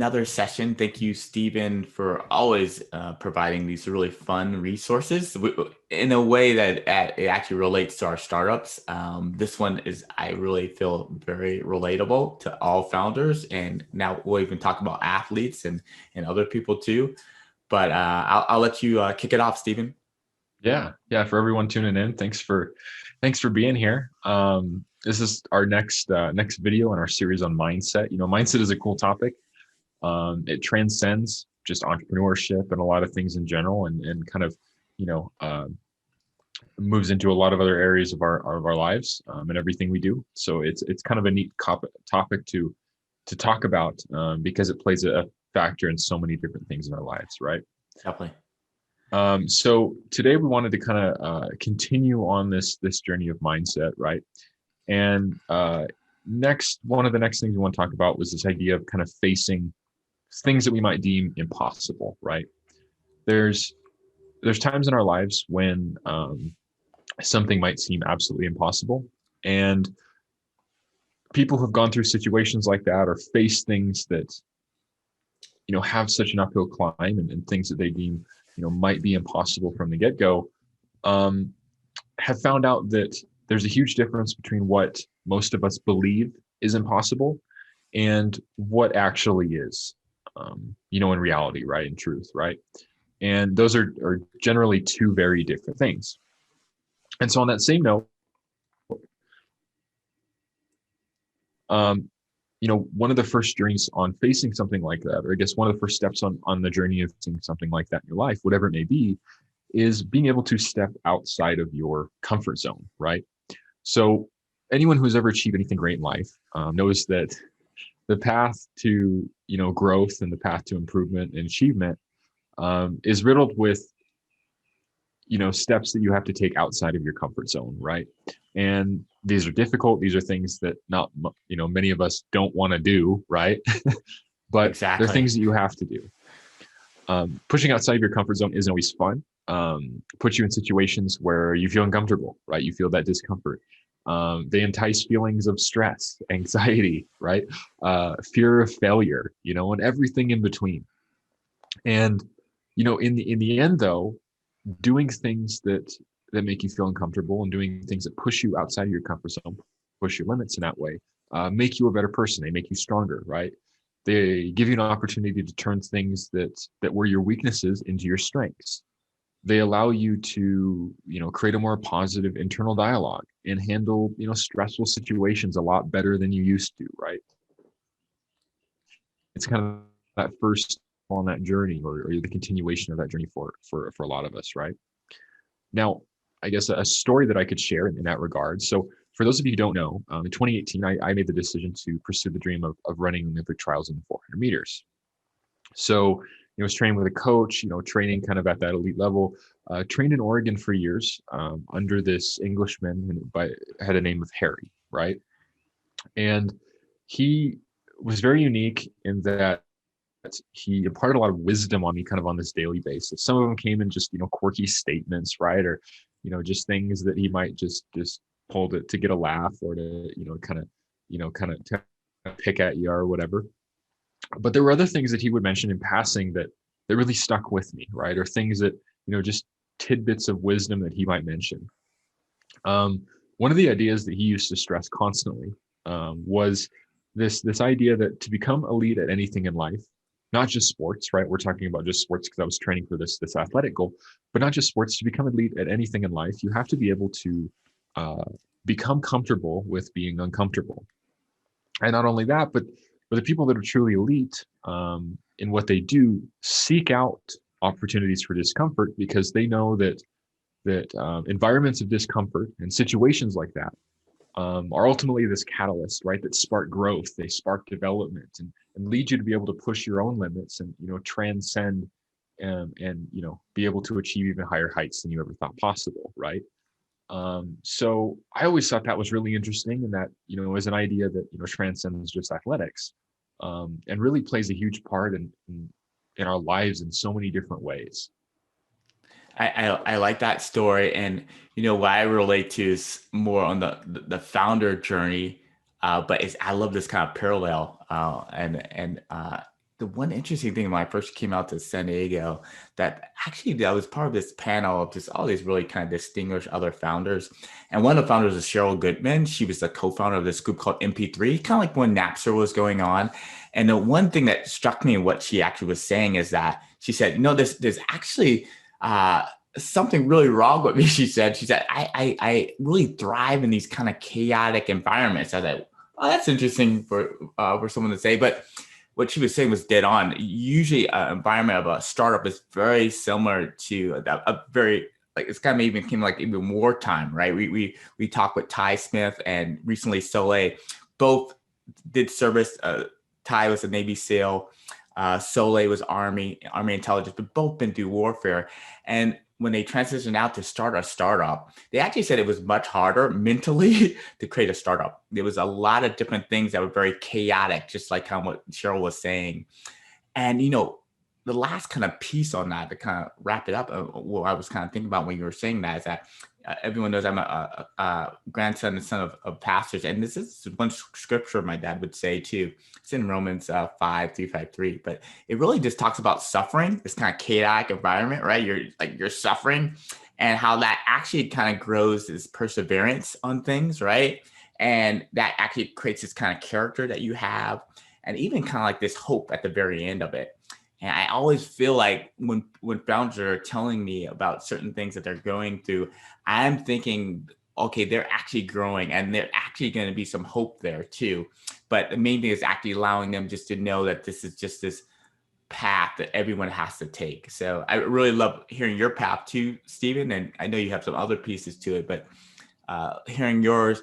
another session. Thank you, Steven, for always providing these really fun resources in a way that it actually relates to our startups. This one is, I really feel, very relatable to all founders. And now we'll even talk about athletes and other people too. But I'll let you kick it off, Steven. Yeah. For everyone tuning in, thanks for being here. This is our next video in our series on mindset. Mindset is a cool topic. It transcends just entrepreneurship and a lot of things in general, and kind of you know uh, moves into a lot of other areas of our lives, and everything we do. So it's kind of a neat topic to talk about, because it plays a factor in so many different things in our lives, right? Definitely. So today we wanted to kind of continue on this journey of mindset, right? And one of the next things we want to talk about was this idea of kind of facing things that we might deem impossible, right? There's times in our lives when something might seem absolutely impossible, and people who've gone through situations like that or faced things that have such an uphill climb, and things that they deem might be impossible from the get-go, have found out that there's a huge difference between what most of us believe is impossible and what actually is, in reality, right? In truth, right? And those are generally two very different things. And so on that same note, one of the first journeys on facing something like that, or I guess one of the first steps on the journey of facing something like that in your life, whatever it may be, is being able to step outside of your comfort zone, right? So anyone who's ever achieved anything great in life knows that the path to growth and the path to improvement and achievement is riddled with steps that you have to take outside of your comfort zone, right? And these are difficult. These are things that not many of us don't want to do, right? But they're Exactly. things that you have to do. Pushing outside of your comfort zone isn't always fun. Puts you in situations where you feel uncomfortable, right? You feel that discomfort. They entice feelings of stress, anxiety, right? Fear of failure, and everything in between. And in the end, though, doing things that make you feel uncomfortable and doing things that push you outside of your comfort zone, push your limits in that way, make you a better person. They make you stronger, right? They give you an opportunity to turn things that were your weaknesses into your strengths. They allow you to create a more positive internal dialogue and handle stressful situations a lot better than you used to, right? It's kind of that first on that journey, or the continuation of that journey for a lot of us, right? Now, I guess a story that I could share in that regard. So for those of you who don't know, in 2018, I made the decision to pursue the dream of running Olympic trials in the 400 meters. So I was training with a coach, training kind of at that elite level, trained in Oregon for years, under this Englishman had a name of Harry, right? And he was very unique in that he imparted a lot of wisdom on me kind of on this daily basis. Some of them came in just, quirky statements, right? Or, just things that he might just pull to get a laugh, or to, kind of pick at you or whatever. But there were other things that he would mention in passing that really stuck with me, right? Or things that, just tidbits of wisdom that he might mention. One of the ideas that he used to stress constantly was this idea that to become elite at anything in life, not just sports, right? We're talking about just sports because I was training for this athletic goal, but not just sports. To become elite at anything in life, you have to be able to become comfortable with being uncomfortable. And not only that, but the people that are truly elite in what they do seek out opportunities for discomfort, because they know that environments of discomfort and situations like that are ultimately this catalyst, right? That spark growth, they spark development, and lead you to be able to push your own limits and transcend, and be able to achieve even higher heights than you ever thought possible, right? So I always thought that was really interesting, and that is an idea that transcends just athletics, and really plays a huge part in our lives in so many different ways. I like that story, and what I relate to is more on the founder journey, but I love this kind of parallel, and the one interesting thing when I first came out to San Diego, that actually I was part of this panel of just all these really kind of distinguished other founders. And one of the founders is Cheryl Goodman. She was the co-founder of this group called MP3, kind of like when Napster was going on. And the one thing that struck me in what she actually was saying is that she said, there's actually something really wrong with me. She said, I really thrive in these kind of chaotic environments. I thought, oh, that's interesting for someone to say. But what she was saying was dead on. Usually, an environment of a startup is very similar to a very, like, it's kind of even came like even wartime, right? We talked with Ty Smith and recently Soleil, both did service. Ty was a Navy SEAL. Soleil was Army intelligence, but both been through warfare. And when they transitioned out to start a startup, they actually said it was much harder mentally to create a startup. There was a lot of different things that were very chaotic, just like how what Cheryl was saying. And, the last kind of piece on that to kind of wrap it up, what I was kind of thinking about when you were saying that is that everyone knows I'm a grandson and son of pastors. And this is one scripture my dad would say too. It's in Romans 5:3-5:3, but it really just talks about suffering, this kind of chaotic environment, right? You're suffering, and how that actually kind of grows this perseverance on things, right? And that actually creates this kind of character that you have, and even kind of like this hope at the very end of it. And I always feel like when founders are telling me about certain things that they're going through, I'm thinking, okay, they're actually growing and they're actually going to be some hope there too. But the main thing is actually allowing them just to know that this is just this path that everyone has to take. So I really love hearing your path too, Steven. And I know you have some other pieces to it, but hearing your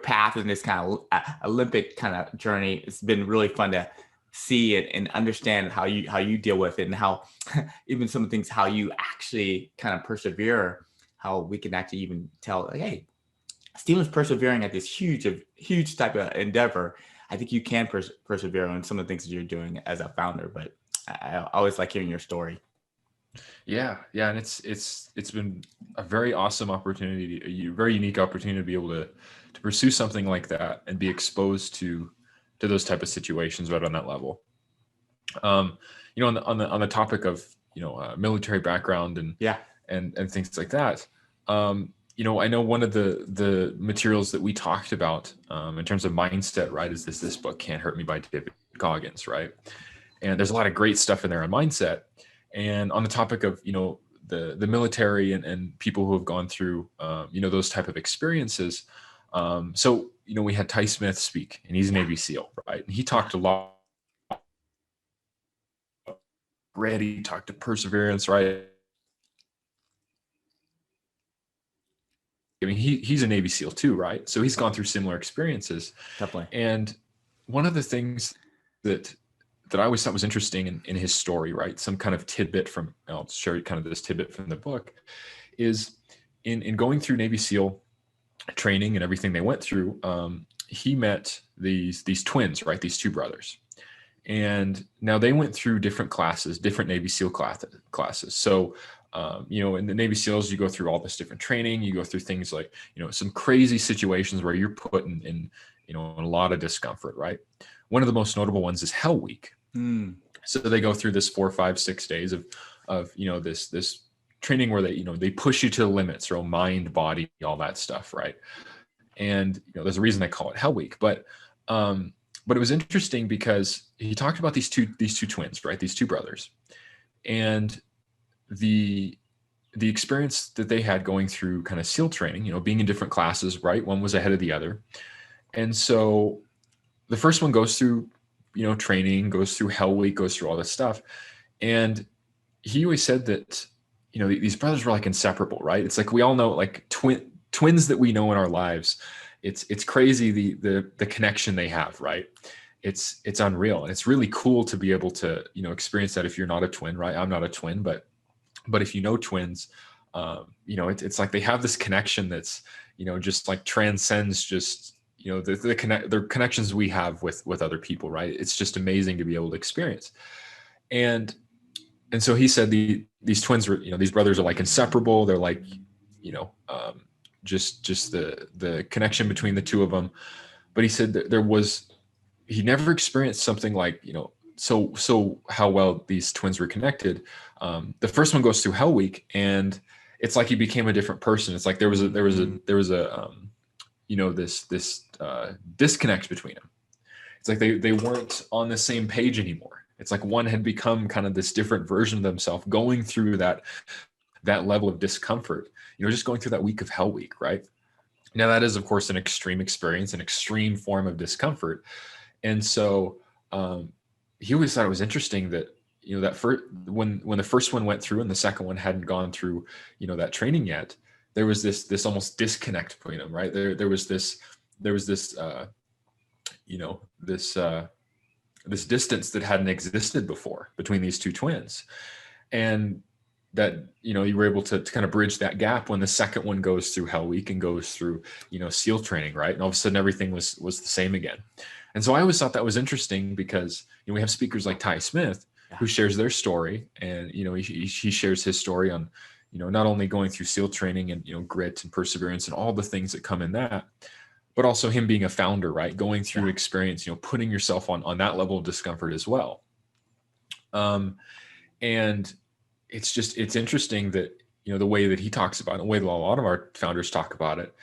path in this kind of Olympic kind of journey, it's been really fun to see it and understand how you deal with it, and how even some things, how you actually kind of persevere, how we can actually even tell, like, hey, Steven's persevering at this huge type of endeavor. I think you can persevere on some of the things that you're doing as a founder. But I always like hearing your story. Yeah, and it's been a very awesome opportunity, a very unique opportunity to be able to pursue something like that and be exposed to those type of situations right on that level. On the topic of military background and Yeah. and things like that. I know one of the materials that we talked about in terms of mindset, right, is this book Can't Hurt Me by David Goggins, right? And there's a lot of great stuff in there on mindset. And on the topic of the military and people who have gone through those type of experiences. So we had Ty Smith speak, and he's a Navy SEAL, right? And he talked a lot. He talked to perseverance, right? I mean, he's a Navy SEAL too, right? So he's gone through similar experiences. Definitely. And one of the things that I always thought was interesting in his story, right? Some kind of tidbit from, I'll share you kind of this tidbit from the book, is in going through Navy SEAL training and everything they went through, he met these twins, right? These two brothers. And now they went through different classes, different Navy SEAL classes. So, in the Navy SEALs, you go through all this different training. You go through things like, some crazy situations where you're put in a lot of discomfort, right? One of the most notable ones is Hell Week. So they go through this 4, 5, 6 days of this training where they push you to the limits, so mind, body, all that stuff, right? And there's a reason they call it Hell Week, but it was interesting because he talked about these two twins, right? These two brothers, and the experience that they had going through kind of SEAL training, being in different classes, right? One was ahead of the other. And so the first one goes through, training, goes through Hell Week, goes through all this stuff. And he always said that, these brothers were like inseparable, right? It's like, we all know, like twins that we know in our lives. It's crazy the connection they have, right? It's unreal. And it's really cool to be able to, experience that if you're not a twin, right? I'm not a twin, but if you know twins, it's like they have this connection that's, just like transcends just, the connections we have with other people, right? It's just amazing to be able to experience. And so he said these twins were, these brothers are like inseparable. They're like, just the connection between the two of them. But he said that he never experienced something like, so how well these twins were connected. The first one goes through Hell Week, and it's like he became a different person. It's like there was a this disconnect between them. It's like they weren't on the same page anymore. It's like one had become kind of this different version of themselves, going through that level of discomfort, just going through that week of Hell Week, right? Now that is, of course, an extreme experience, an extreme form of discomfort. And so he always thought it was interesting that, that first, when the first one went through and the second one hadn't gone through, that training yet, there was this almost disconnect between them, right? There was this this distance that hadn't existed before between these two twins. And that, you were able to kind of bridge that gap when the second one goes through Hell Week and goes through, SEAL training, right? And all of a sudden everything was the same again. And so I always thought that was interesting because, we have speakers like Ty Smith who shares their story, and, he shares his story on, not only going through SEAL training and, grit and perseverance and all the things that come in that, but also him being a founder, right? Going through experience, putting yourself on that level of discomfort as well. And it's interesting that, the way that he talks about it, the way that a lot of our founders talk about it,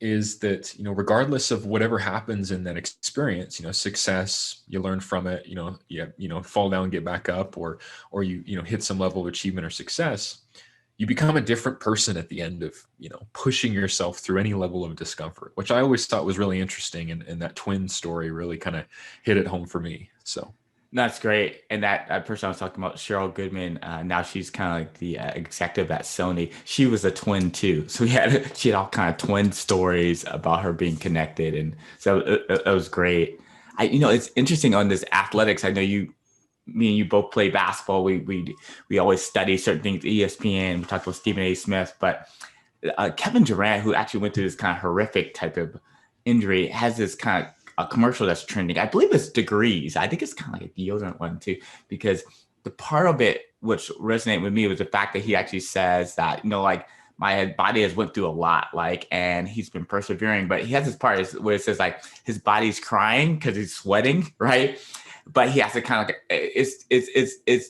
is that, regardless of whatever happens in that experience, success, you learn from it, you fall down, get back up, or you hit some level of achievement or success, you become a different person at the end of, pushing yourself through any level of discomfort, which I always thought was really interesting. And that twin story really kind of hit it home for me. So. That's great. And that person I was talking about, Cheryl Goodman, now she's kind of like the executive at Sony. She was a twin too. So she had all kind of twin stories about her being connected. And so it was great. It's interesting on this athletics. I know me and you both play basketball. We always study certain things, ESPN. We talked about Stephen A. Smith, but Kevin Durant, who actually went through this kind of horrific type of injury, has this kind of a commercial that's trending. I believe it's Degrees. I think it's kind of like a deodorant one too, because the part of it which resonated with me was the fact that he actually says that, like, my body has went through a lot, like, and he's been persevering, but he has this part where it says like his body's crying because he's sweating, right? But he has to kind of, it's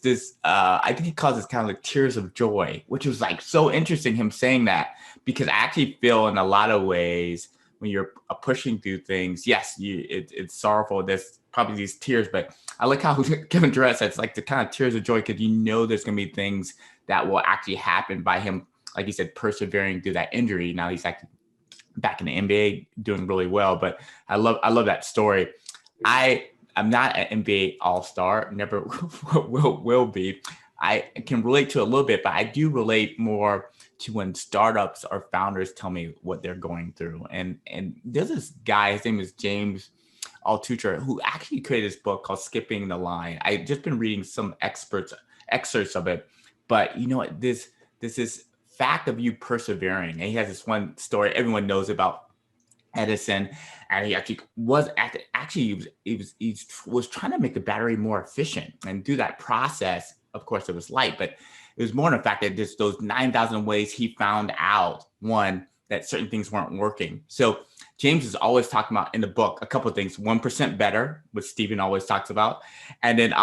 this, I think he calls it kind of like tears of joy, which was like so interesting, him saying that, because I actually feel in a lot of ways, when you're pushing through things, yes, it's sorrowful. There's probably these tears, but I like how Kevin Durant said it's like the kind of tears of joy, because there's going to be things that will actually happen by him, like you said, persevering through that injury. Now he's actually back in the NBA doing really well. But I love that story. I'm not an NBA all-star, never will be. I can relate to a little bit, but I do relate more to when startups or founders tell me what they're going through. And there's this guy, his name is James Altucher, who actually created this book called Skipping the Line. I've just been reading some excerpts of it, but this is fact of you persevering. And he has this one story everyone knows about Edison, and he actually was he was trying to make the battery more efficient, and through that process, of course, it was light, but it was more in the fact that just those 9,000 ways he found out, one, that certain things weren't working. So James is always talking about in the book a couple of things: 1% better, which Steven always talks about, and then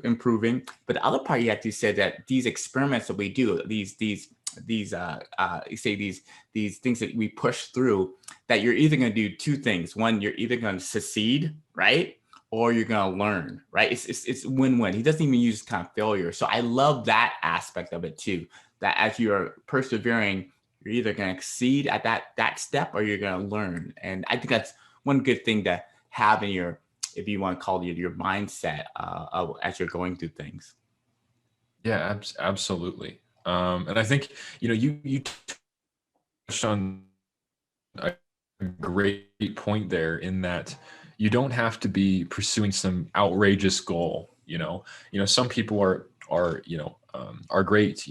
improving. But the other part, he actually said that these experiments that we do, these things that we push through, that you're either going to do two things. One, you're either going to succeed, right? Or you're going to learn, right? It's win-win. He doesn't even use kind of failure. So I love that aspect of it too, that as you're persevering, you're either going to exceed at that step, or you're going to learn. And I think that's one good thing to have in your, if you want to call it, your mindset as you're going through things. Yeah, absolutely. And I think, you touched on a great point there, in that you don't have to be pursuing some outrageous goal. Some people are great,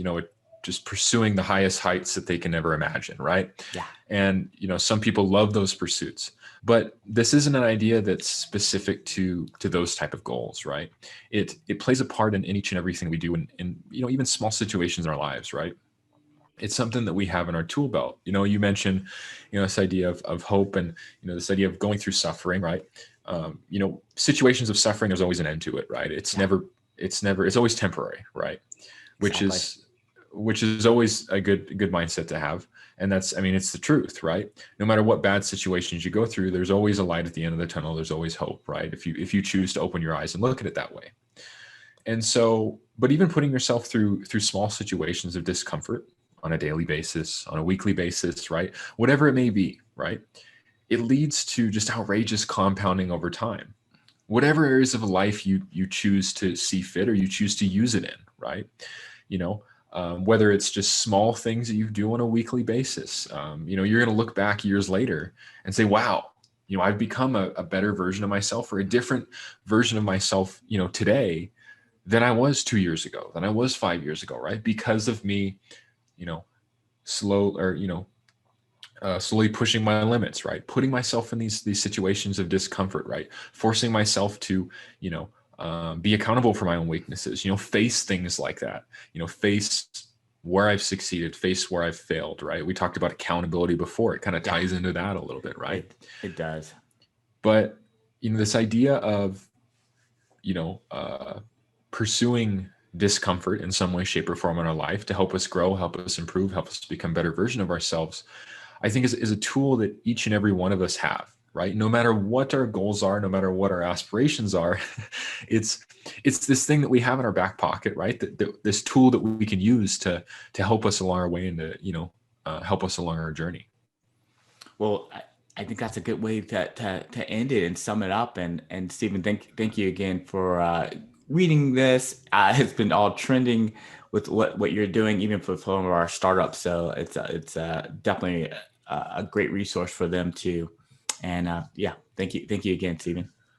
just pursuing the highest heights that they can ever imagine, right? Yeah. And some people love those pursuits, but this isn't an idea that's specific to those type of goals, right? It plays a part in each and everything we do in even small situations in our lives, right? it's something that we have in our tool belt. You mentioned, this idea of hope, and, this idea of going through suffering, right? Situations of suffering, there's always an end to it, right? Yeah, It's always temporary, right? Which exactly. is, which is always a good mindset to have. And that's, I mean, it's the truth, right? No matter what bad situations you go through, there's always a light at the end of the tunnel. There's always hope, right? If you choose to open your eyes and look at it that way. And so, but even putting yourself through small situations of discomfort on a daily basis, on a weekly basis, right? Whatever it may be, right? It leads to just outrageous compounding over time. Whatever areas of life you choose to see fit, or you choose to use it in, right? You know, whether it's just small things that you do on a weekly basis, you're going to look back years later and say, wow, I've become a better version of myself, or a different version of myself, today than I was 2 years ago, than I was 5 years ago, right? Because of me, you know, slow or, slowly pushing my limits, right? Putting myself in these situations of discomfort, right? Forcing myself to, be accountable for my own weaknesses, face things like that, face where I've succeeded, face where I've failed, right? We talked about accountability before. It kind of Yeah, ties into that a little bit, right? it does. But, this idea of, you know, uh, pursuing discomfort in some way, shape, or form in our life to help us grow, help us improve, help us become a better version of ourselves, I think is a tool that each and every one of us have, right? No matter what our goals are, no matter what our aspirations are, it's it's this thing that we have in our back pocket, right? This tool that we can use to help us along our way, and to, help us along our journey. Well, I think that's a good way to end it and sum it up. And Stephen, thank you again for reading this. It's been all trending with what you're doing, even for some of our startups. So it's definitely a great resource for them too. And yeah, thank you again, Stephen.